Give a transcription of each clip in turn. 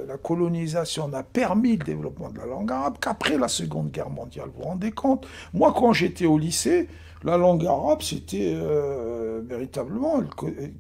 La colonisation n'a permis le développement de la langue arabe qu'après la Seconde Guerre mondiale. Vous vous rendez compte? Moi, quand j'étais au lycée, la langue arabe, c'était véritablement, elle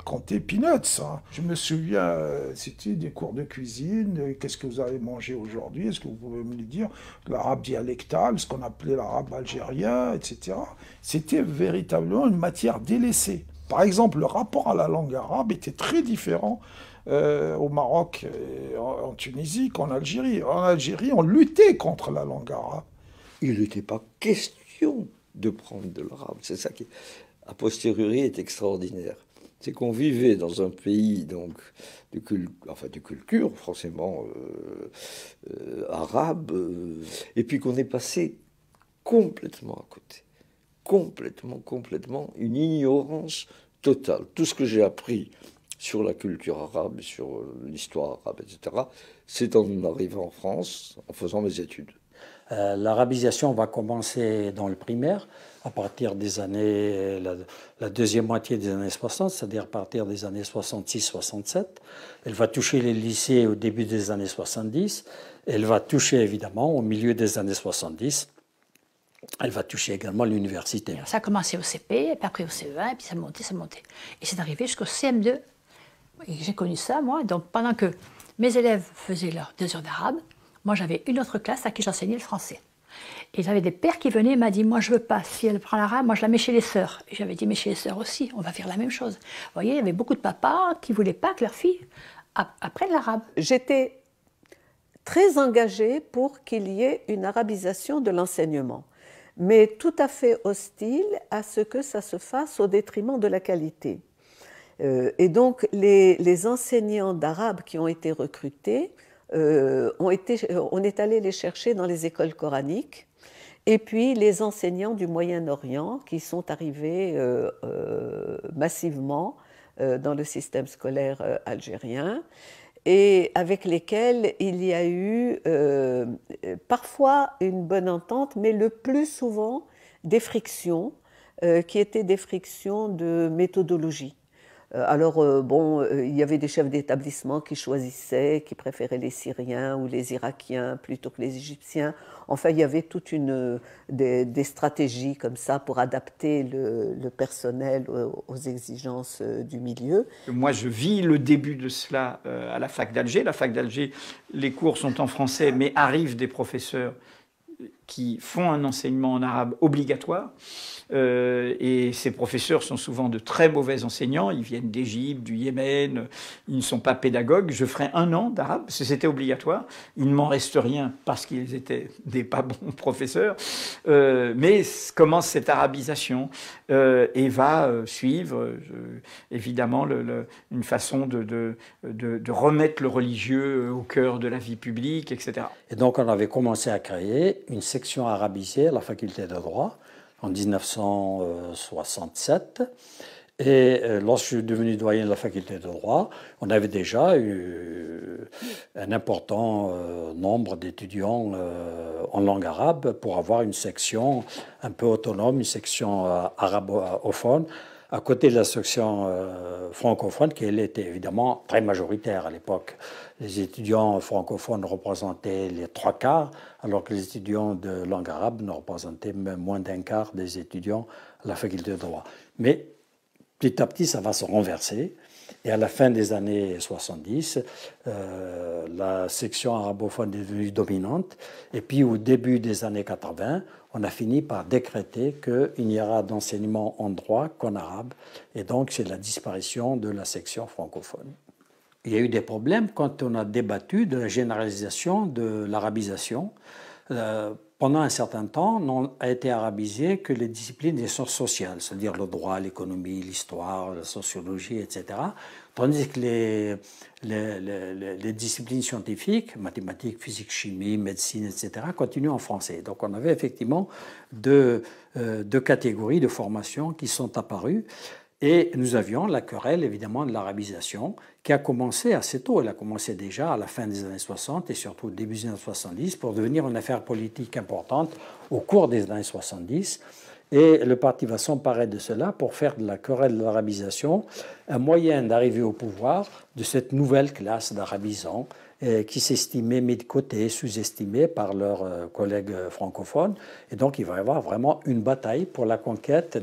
comptait peanuts, hein. Je me souviens, c'était des cours de cuisine. Qu'est-ce que vous avez mangé aujourd'hui? Est-ce que vous pouvez me le dire? L'arabe dialectal, ce qu'on appelait l'arabe algérien, etc. C'était véritablement une matière délaissée. Par exemple, le rapport à la langue arabe était très différent au Maroc, et en Tunisie qu'en Algérie. En Algérie, on luttait contre la langue arabe. Il n'était pas question de prendre de l'arabe. C'est ça qui, a posteriori, est extraordinaire. C'est qu'on vivait dans un pays donc de culture forcément arabe, et puis qu'on est passé complètement à côté, complètement, une ignorance totale. Tout ce que j'ai appris sur la culture arabe, sur l'histoire arabe, etc., c'est en arrivant en France, en faisant mes études. L'arabisation va commencer dans le primaire, à partir des années, la deuxième moitié des années 60, c'est-à-dire à partir des années 66-67. Elle va toucher les lycées au début des années 70. Elle va toucher évidemment au milieu des années 70. Elle va toucher également l'université. Ça a commencé au CP, puis après au CE1, et puis ça montait. Et c'est arrivé jusqu'au CM2. Et j'ai connu ça, moi. Donc pendant que mes élèves faisaient leurs 2 heures d'arabe, moi, j'avais une autre classe à qui j'enseignais le français. Et j'avais des pères qui venaient et m'ont dit, moi, je ne veux pas. Si elle prend l'arabe, moi, je la mets chez les sœurs. Et j'avais dit, mais chez les sœurs aussi, on va faire la même chose. Vous voyez, il y avait beaucoup de papas qui ne voulaient pas que leurs filles apprennent l'arabe. J'étais très engagée pour qu'il y ait une arabisation de l'enseignement, mais tout à fait hostile à ce que ça se fasse au détriment de la qualité. Et donc, les enseignants d'arabe qui ont été recrutés, on est allé les chercher dans les écoles coraniques, et puis les enseignants du Moyen-Orient qui sont arrivés massivement dans le système scolaire algérien, et avec lesquels il y a eu parfois une bonne entente, mais le plus souvent des frictions qui étaient des frictions de méthodologie. Alors, il y avait des chefs d'établissement qui choisissaient, qui préféraient les Syriens ou les Irakiens plutôt que les Égyptiens. Enfin, il y avait toute des stratégies comme ça pour adapter le personnel aux exigences du milieu. Moi, je vis le début de cela à la fac d'Alger. La fac d'Alger, les cours sont en français, mais arrivent des professeurs qui font un enseignement en arabe obligatoire. Et ces professeurs sont souvent de très mauvais enseignants. Ils viennent d'Égypte, du Yémen. Ils ne sont pas pédagogues. Je ferai 1 an d'arabe, parce que c'était obligatoire. Il ne m'en reste rien parce qu'ils étaient des pas bons professeurs. Mais commence cette arabisation et va suivre, évidemment, une façon de remettre le religieux au cœur de la vie publique, etc. Et donc, on avait commencé à créer une section arabisée à la faculté de droit en 1967. Et lorsque je suis devenu doyen de la faculté de droit, on avait déjà eu un important nombre d'étudiants en langue arabe pour avoir une section un peu autonome, une section arabophone, à côté de la section francophone, qui elle était évidemment très majoritaire à l'époque. Les étudiants francophones représentaient les 3/4, alors que les étudiants de langue arabe ne représentaient même moins d'1/4 des étudiants à la faculté de droit. Mais petit à petit, ça va se renverser. Et à la fin des années 70, la section arabophone est devenue dominante. Et puis au début des années 80, on a fini par décréter qu'il n'y aura d'enseignement en droit qu'en arabe. Et donc, c'est la disparition de la section francophone. Il y a eu des problèmes quand on a débattu de la généralisation de l'arabisation. Pendant un certain temps, n'ont été arabisées que les disciplines des sciences sociales, c'est-à-dire le droit, l'économie, l'histoire, la sociologie, etc. Tandis que les disciplines scientifiques, mathématiques, physique, chimie, médecine, etc., continuent en français. Donc on avait effectivement deux catégories de formation qui sont apparues. Et nous avions la querelle, évidemment, de l'arabisation, qui a commencé assez tôt. Elle a commencé déjà à la fin des années 60 et surtout au début des années 70 pour devenir une affaire politique importante au cours des années 70. Et le parti va s'emparer de cela pour faire de la querelle de l'arabisation un moyen d'arriver au pouvoir de cette nouvelle classe d'arabisants qui s'estimaient mis de côté, sous-estimés par leurs collègues francophones. Et donc, il va y avoir vraiment une bataille pour la conquête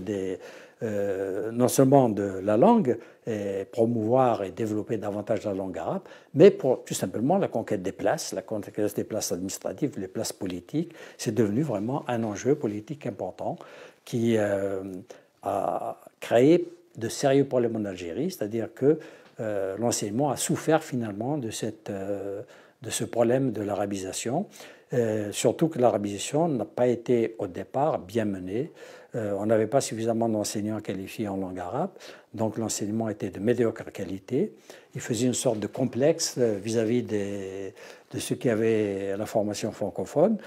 non seulement de la langue, et promouvoir et développer davantage la langue arabe, mais pour tout simplement la conquête des places, la conquête des places administratives, les places politiques. C'est devenu vraiment un enjeu politique important qui a créé de sérieux problèmes en Algérie, c'est-à-dire que l'enseignement a souffert finalement de ce problème de l'arabisation, surtout que l'arabisation n'a pas été au départ bien menée. On n'avait pas suffisamment d'enseignants qualifiés en langue arabe, donc l'enseignement était de médiocre qualité. Il faisait une sorte de complexe vis-à-vis de ceux qui avaient la formation francophone,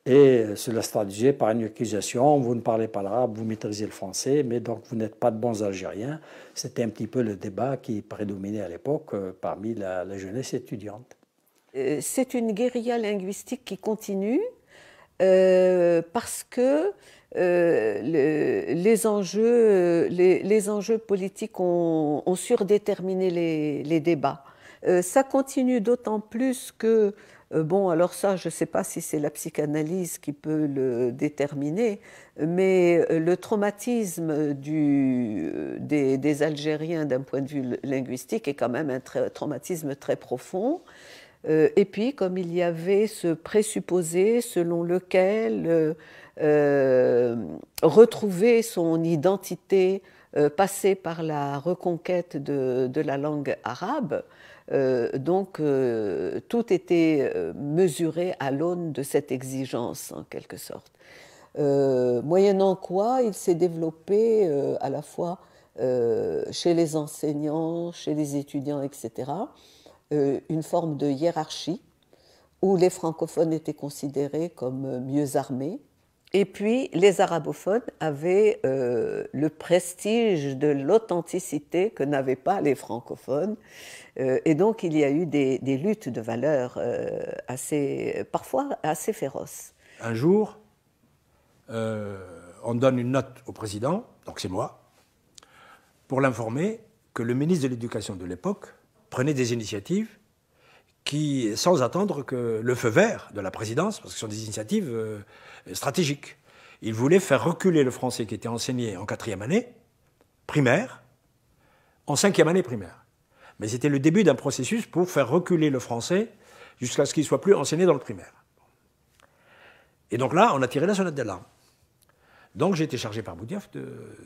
et cela se traduisait par une accusation: vous ne parlez pas l'arabe, vous maîtrisez le français, mais donc vous n'êtes pas de bons Algériens. C'était un petit peu le débat qui prédominait à l'époque parmi la jeunesse étudiante. C'est une guérilla linguistique qui continue parce que les enjeux politiques ont surdéterminé les débats. Ça continue d'autant plus que, bon, alors ça, je ne sais pas si c'est la psychanalyse qui peut le déterminer, mais le traumatisme des Algériens d'un point de vue linguistique est quand même un traumatisme très profond. Et puis, comme il y avait ce présupposé selon lequel retrouver son identité passait par la reconquête de la langue arabe, donc tout était mesuré à l'aune de cette exigence, en quelque sorte. Moyennant quoi, il s'est développé à la fois chez les enseignants, chez les étudiants, etc., une forme de hiérarchie où les francophones étaient considérés comme mieux armés. Et puis, les arabophones avaient le prestige de l'authenticité que n'avaient pas les francophones. Et donc, il y a eu des luttes de valeurs parfois assez féroces. Un jour, on donne une note au président, donc c'est moi, pour l'informer que le ministre de l'Éducation de l'époque prenait des initiatives qui, sans attendre que le feu vert de la présidence, parce que ce sont des initiatives stratégiques. Il voulait faire reculer le français qui était enseigné en 4e année primaire, en 5e année primaire. Mais c'était le début d'un processus pour faire reculer le français jusqu'à ce qu'il ne soit plus enseigné dans le primaire. Et donc là, on a tiré la sonnette d'alarme. Donc j'ai été chargé par Boudiaf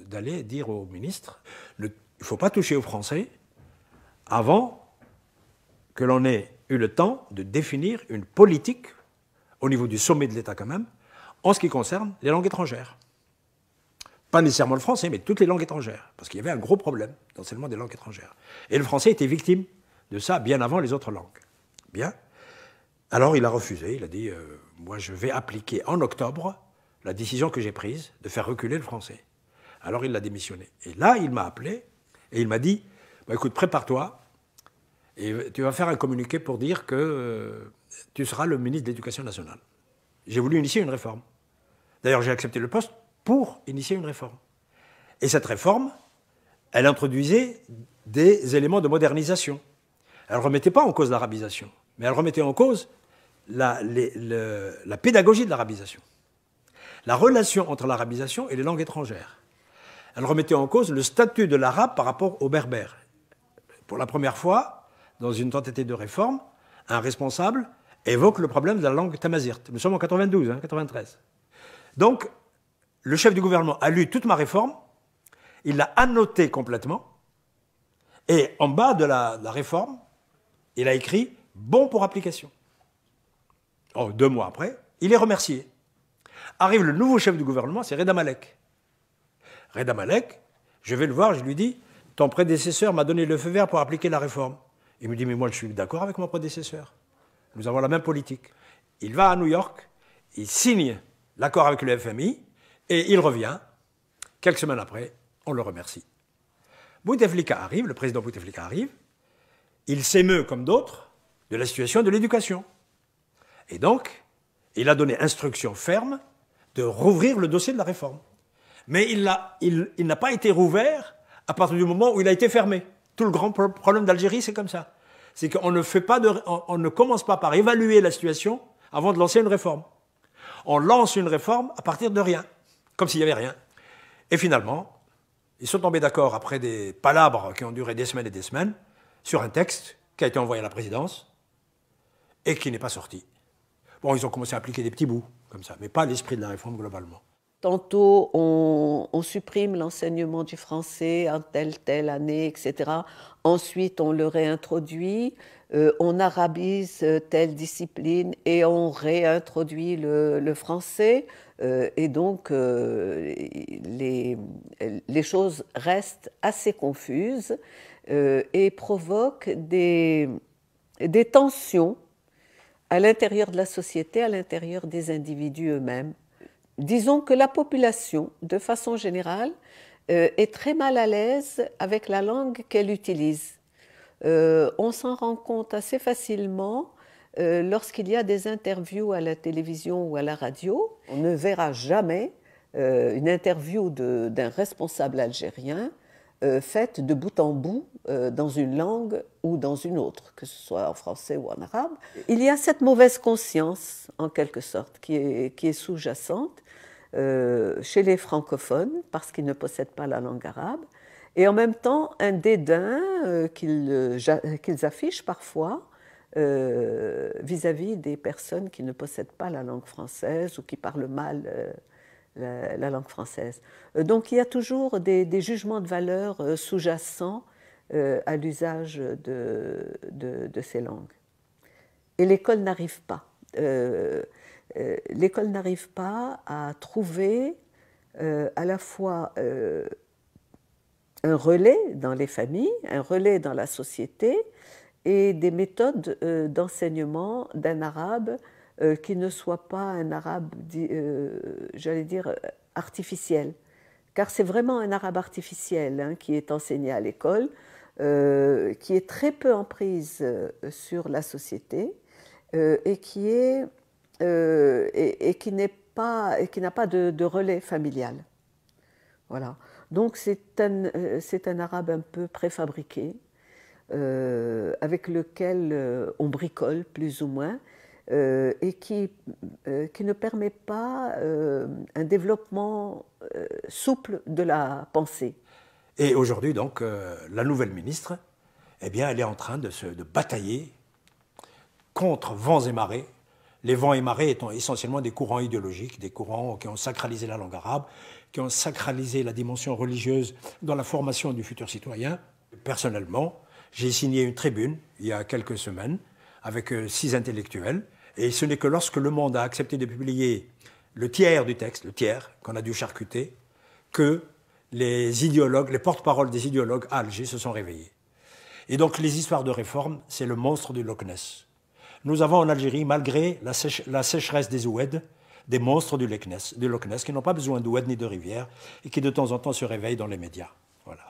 d'aller dire au ministre, il ne faut pas toucher au français avant que l'on ait eu le temps de définir une politique, au niveau du sommet de l'État quand même, en ce qui concerne les langues étrangères. Pas nécessairement le français, mais toutes les langues étrangères, parce qu'il y avait un gros problème d'enseignement des langues étrangères. Et le français était victime de ça bien avant les autres langues. Bien. Alors il a refusé, il a dit moi je vais appliquer en octobre la décision que j'ai prise de faire reculer le français. Alors il a démissionné. Et là, il m'a appelé et il m'a dit écoute, prépare-toi et tu vas faire un communiqué pour dire que tu seras le ministre de l'Éducation nationale. J'ai voulu initier une réforme. D'ailleurs, j'ai accepté le poste pour initier une réforme. Et cette réforme, elle introduisait des éléments de modernisation. Elle ne remettait pas en cause l'arabisation, mais elle remettait en cause la pédagogie de l'arabisation. La relation entre l'arabisation et les langues étrangères. Elle remettait en cause le statut de l'arabe par rapport au berbère. Pour la première fois, dans une tentative de réforme, un responsable évoque le problème de la langue tamazight. Nous sommes en 92, 93. Donc, le chef du gouvernement a lu toute ma réforme, il l'a annotée complètement, et en bas de la réforme, il a écrit « bon pour application ». 2 mois après, il est remercié. Arrive le nouveau chef du gouvernement, c'est Reda Malek. Reda Malek, je vais le voir, je lui dis « ton prédécesseur m'a donné le feu vert pour appliquer la réforme ». Il me dit « mais moi je suis d'accord avec mon prédécesseur. Nous avons la même politique ». Il va à New York, il signe l'accord avec le FMI, et il revient. Quelques semaines après, on le remercie. Bouteflika arrive, le président Bouteflika arrive, il s'émeut comme d'autres de la situation de l'éducation. Et donc, il a donné instruction ferme de rouvrir le dossier de la réforme. Mais il n'a pas été rouvert à partir du moment où il a été fermé. Tout le grand problème d'Algérie, c'est comme ça. c'est qu'on ne commence pas par évaluer la situation avant de lancer une réforme. On lance une réforme à partir de rien, comme s'il n'y avait rien. Et finalement, ils sont tombés d'accord après des palabres qui ont duré des semaines et des semaines sur un texte qui a été envoyé à la présidence et qui n'est pas sorti. Bon, ils ont commencé à appliquer des petits bouts, comme ça, mais pas l'esprit de la réforme globalement. Tantôt, on supprime l'enseignement du français en telle année, etc. Ensuite, on le réintroduit, on arabise telle discipline et on réintroduit le français. Et donc, les choses restent assez confuses et provoquent des tensions à l'intérieur de la société, à l'intérieur des individus eux-mêmes. Disons que la population, de façon générale, est très mal à l'aise avec la langue qu'elle utilise. On s'en rend compte assez facilement lorsqu'il y a des interviews à la télévision ou à la radio. On ne verra jamais une interview d'un responsable algérien faite de bout en bout dans une langue ou dans une autre, que ce soit en français ou en arabe. Il y a cette mauvaise conscience, en quelque sorte, qui est sous-jacente chez les francophones, parce qu'ils ne possèdent pas la langue arabe, et en même temps un dédain qu'ils affichent parfois vis-à-vis des personnes qui ne possèdent pas la langue française ou qui parlent mal la langue française. Donc il y a toujours des jugements de valeur sous-jacents à l'usage de ces langues. Et l'école n'arrive pas. L'école n'arrive pas à trouver à la fois un relais dans les familles, un relais dans la société et des méthodes d'enseignement d'un arabe qui ne soit pas un arabe, j'allais dire, artificiel. Car c'est vraiment un arabe artificiel qui est enseigné à l'école, qui est très peu en prise sur la société et qui n'a pas de relais familial. Voilà. Donc c'est un arabe un peu préfabriqué, avec lequel on bricole plus ou moins, et qui ne permet pas un développement souple de la pensée. Et aujourd'hui, donc, la nouvelle ministre, eh bien, elle est en train de batailler contre vents et marées. Les vents et marées étant essentiellement des courants idéologiques, des courants qui ont sacralisé la langue arabe, qui ont sacralisé la dimension religieuse dans la formation du futur citoyen. Personnellement, j'ai signé une tribune il y a quelques semaines avec 6 intellectuels. Et ce n'est que lorsque Le Monde a accepté de publier le tiers du texte, le tiers qu'on a dû charcuter, que les idéologues, les porte-paroles des idéologues à Alger se sont réveillés. Et donc les histoires de réforme, c'est le monstre du Loch Ness. Nous avons en Algérie, malgré la sécheresse des oueds, des monstres du Loch Ness qui n'ont pas besoin d'oueds ni de rivières et qui de temps en temps se réveillent dans les médias. Voilà.